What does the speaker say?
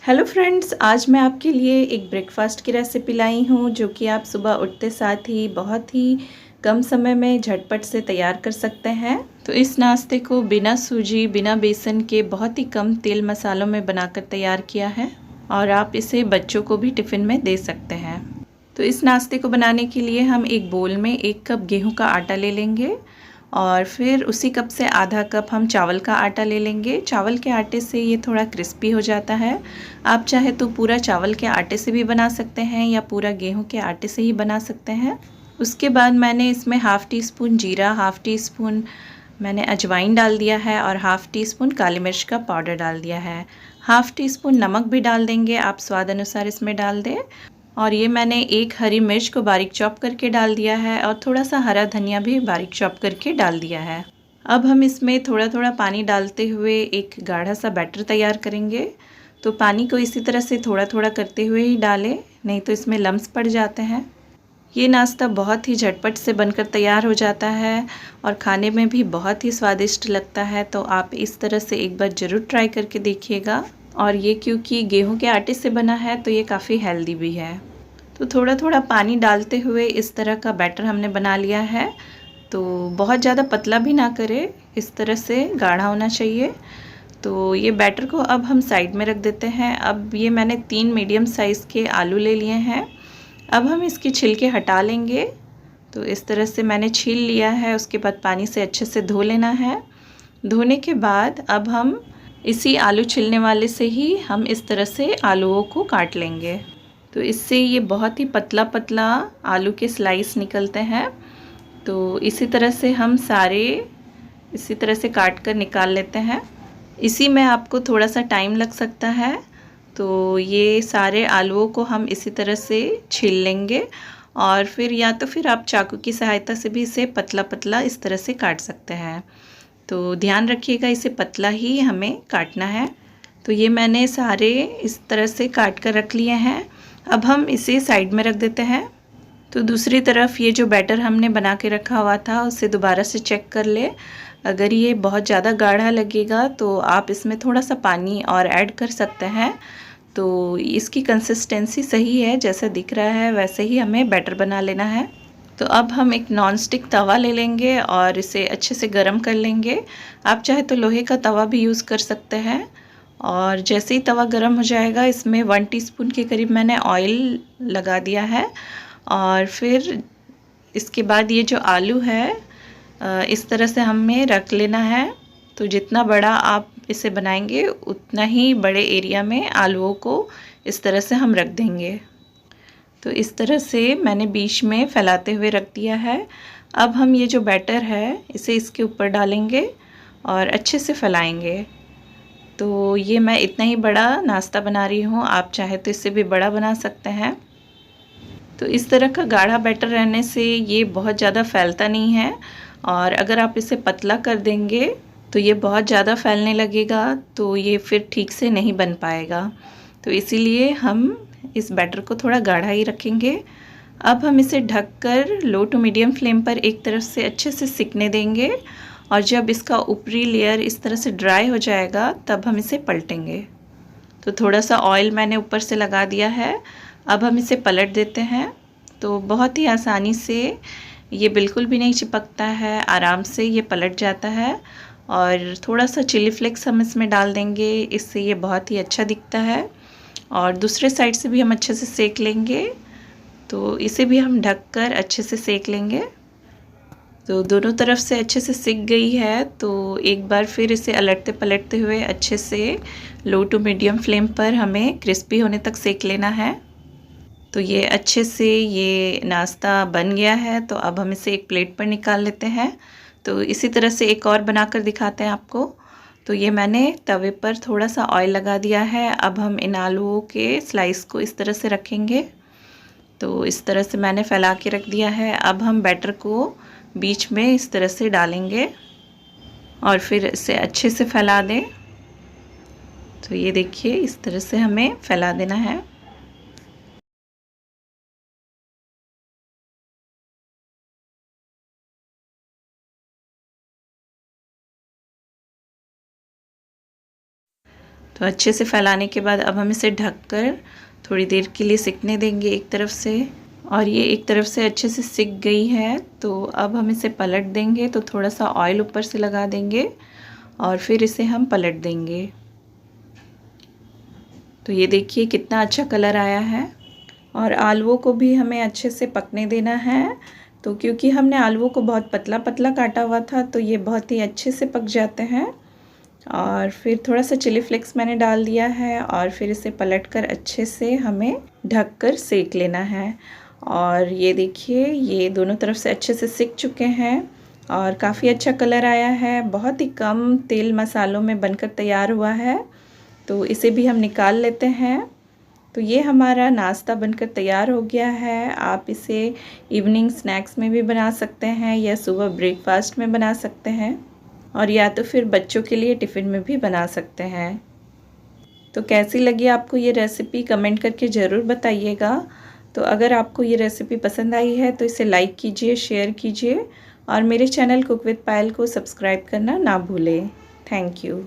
Hello friends, आज मैं आपके लिए एक ब्रेकफास्ट की रेसिपी लाई हूँ जो कि आप सुबह उठते साथ ही बहुत ही कम समय में झटपट से तैयार कर सकते हैं। तो इस नाश्ते को बिना सूजी बिना बेसन के बहुत ही कम तेल मसालों में बनाकर तैयार किया है और आप इसे बच्चों को भी टिफ़िन में दे सकते हैं। तो इस नाश्ते को बनाने के लिए हम एक बोल में 1 कप गेहूं का आटा ले लेंगे और फिर उसी कप से आधा कप हम चावल का आटा ले लेंगे। चावल के आटे से ये थोड़ा क्रिस्पी हो जाता है। आप चाहे तो पूरा चावल के आटे से भी बना सकते हैं या पूरा गेहूं के आटे से ही बना सकते हैं। उसके बाद मैंने इसमें हाफ़ टी स्पून जीरा, हाफ़ टी स्पून मैंने अजवाइन डाल दिया है और हाफ़ टी स्पून काली मिर्च का पाउडर डाल दिया है। हाफ़ टी स्पून नमक भी डाल देंगे, आप स्वाद अनुसार इसमें डाल दें। और ये मैंने एक हरी मिर्च को बारीक चॉप करके डाल दिया है और थोड़ा सा हरा धनिया भी बारीक चॉप करके डाल दिया है। अब हम इसमें थोड़ा थोड़ा पानी डालते हुए एक गाढ़ा सा बैटर तैयार करेंगे। तो पानी को इसी तरह से थोड़ा थोड़ा करते हुए ही डालें, नहीं तो इसमें लम्स पड़ जाते हैं। ये नाश्ता बहुत ही झटपट से बनकर तैयार हो जाता है और खाने में भी बहुत ही स्वादिष्ट लगता है। तो आप इस तरह से एक बार ज़रूर ट्राई करके देखिएगा। और ये क्योंकि गेहूं के आटे से बना है तो ये काफ़ी हेल्दी भी है। तो थोड़ा थोड़ा पानी डालते हुए इस तरह का बैटर हमने बना लिया है। तो बहुत ज़्यादा पतला भी ना करें, इस तरह से गाढ़ा होना चाहिए। तो ये बैटर को अब हम साइड में रख देते हैं। अब ये मैंने 3 मीडियम साइज़ के आलू ले लिए हैं। अब हम इसके छिलके हटा लेंगे। तो इस तरह से मैंने छील लिया है, उसके बाद पानी से अच्छे से धो लेना है। धोने के बाद अब हम इसी आलू छिलने वाले से ही हम इस तरह से आलूओं को काट लेंगे। तो इससे ये बहुत ही पतला पतला आलू के स्लाइस निकलते हैं। तो इसी तरह से हम सारे इसी तरह से काट कर निकाल लेते हैं। इसी में आपको थोड़ा सा टाइम लग सकता है। तो ये सारे आलूओं को हम इसी तरह से छील लेंगे और फिर या तो फिर आप चाकू की सहायता से भी इसे पतला पतला इस तरह से काट सकते हैं। तो ध्यान रखिएगा, इसे पतला ही हमें काटना है। तो ये मैंने सारे इस तरह से काट कर रख लिए हैं। अब हम इसे साइड में रख देते हैं। तो दूसरी तरफ ये जो बैटर हमने बना के रखा हुआ था उसे दोबारा से चेक कर ले। अगर ये बहुत ज़्यादा गाढ़ा लगेगा तो आप इसमें थोड़ा सा पानी और ऐड कर सकते हैं। तो इसकी कंसिस्टेंसी सही है, जैसा दिख रहा है वैसे ही हमें बैटर बना लेना है। तो अब हम एक नॉन स्टिक तवा ले लेंगे और इसे अच्छे से गर्म कर लेंगे। आप चाहे तो लोहे का तवा भी यूज़ कर सकते हैं। और जैसे ही तवा गर्म हो जाएगा इसमें 1 टीस्पून के करीब मैंने ऑयल लगा दिया है। और फिर इसके बाद ये जो आलू है इस तरह से हमें रख लेना है। तो जितना बड़ा आप इसे बनाएंगे उतना ही बड़े एरिया में आलूओं को इस तरह से हम रख देंगे। तो इस तरह से मैंने बीच में फैलाते हुए रख दिया है। अब हम ये जो बैटर है इसे इसके ऊपर डालेंगे और अच्छे से फैलाएंगे। तो ये मैं इतना ही बड़ा नाश्ता बना रही हूँ, आप चाहे तो इससे भी बड़ा बना सकते हैं। तो इस तरह का गाढ़ा बैटर रहने से ये बहुत ज़्यादा फैलता नहीं है और अगर आप इसे पतला कर देंगे तो ये बहुत ज़्यादा फैलने लगेगा, तो ये फिर ठीक से नहीं बन पाएगा। तो इसीलिए हम इस बैटर को थोड़ा गाढ़ा ही रखेंगे। अब हम इसे ढककर लो टू मीडियम फ्लेम पर एक तरफ से अच्छे से सिकने देंगे और जब इसका ऊपरी लेयर इस तरह से ड्राई हो जाएगा तब हम इसे पलटेंगे। तो थोड़ा सा ऑयल मैंने ऊपर से लगा दिया है। अब हम इसे पलट देते हैं। तो बहुत ही आसानी से ये बिल्कुल भी नहीं चिपकता है, आराम से ये पलट जाता है। और थोड़ा सा चिली फ्लेक्स हम इसमें डाल देंगे, इससे ये बहुत ही अच्छा दिखता है। और दूसरे साइड से भी हम अच्छे से सेक लेंगे। तो इसे भी हम ढककर अच्छे से सेक लेंगे। तो दोनों तरफ से अच्छे से सिक गई है। तो एक बार फिर इसे अलटते पलटते हुए अच्छे से लो टू मीडियम फ्लेम पर हमें क्रिस्पी होने तक सेक लेना है। तो ये अच्छे से ये नाश्ता बन गया है। तो अब हम इसे एक प्लेट पर निकाल लेते हैं। तो इसी तरह से एक और बनाकर दिखाते हैं आपको। तो ये मैंने तवे पर थोड़ा सा ऑयल लगा दिया है। अब हम इन आलूओं के स्लाइस को इस तरह से रखेंगे। तो इस तरह से मैंने फैला के रख दिया है। अब हम बैटर को बीच में इस तरह से डालेंगे और फिर इसे अच्छे से फैला दें। तो ये देखिए इस तरह से हमें फैला देना है। तो तो अच्छे से फैलाने के बाद अब हम इसे ढककर थोड़ी देर के लिए सिकने देंगे एक तरफ से। और ये एक तरफ से अच्छे से सिक गई है, तो अब हम इसे पलट देंगे। तो थोड़ा सा ऑयल ऊपर से लगा देंगे और फिर इसे हम पलट देंगे। तो ये देखिए कितना अच्छा कलर आया है। और आलूओं को भी हमें अच्छे से पकने देना है। तो क्योंकि हमने आलूओं को बहुत पतला पतला काटा हुआ था, तो ये बहुत ही अच्छे से पक जाते हैं। और फिर थोड़ा सा चिली फ्लेक्स मैंने डाल दिया है और फिर इसे पलटकर अच्छे से हमें ढककर सेक लेना है। और ये देखिए ये दोनों तरफ से अच्छे से सिक चुके हैं और काफ़ी अच्छा कलर आया है। बहुत ही कम तेल मसालों में बनकर तैयार हुआ है। तो इसे भी हम निकाल लेते हैं। तो ये हमारा नाश्ता बनकर तैयार हो गया है। आप इसे इवनिंग स्नैक्स में भी बना सकते हैं या सुबह ब्रेकफास्ट में बना सकते हैं और या तो फिर बच्चों के लिए टिफ़िन में भी बना सकते हैं। तो कैसी लगी आपको ये रेसिपी कमेंट करके ज़रूर बताइएगा। तो अगर आपको ये रेसिपी पसंद आई है तो इसे लाइक कीजिए, शेयर कीजिए और मेरे चैनल कुक विद पायल को सब्सक्राइब करना ना भूलें। Thank you.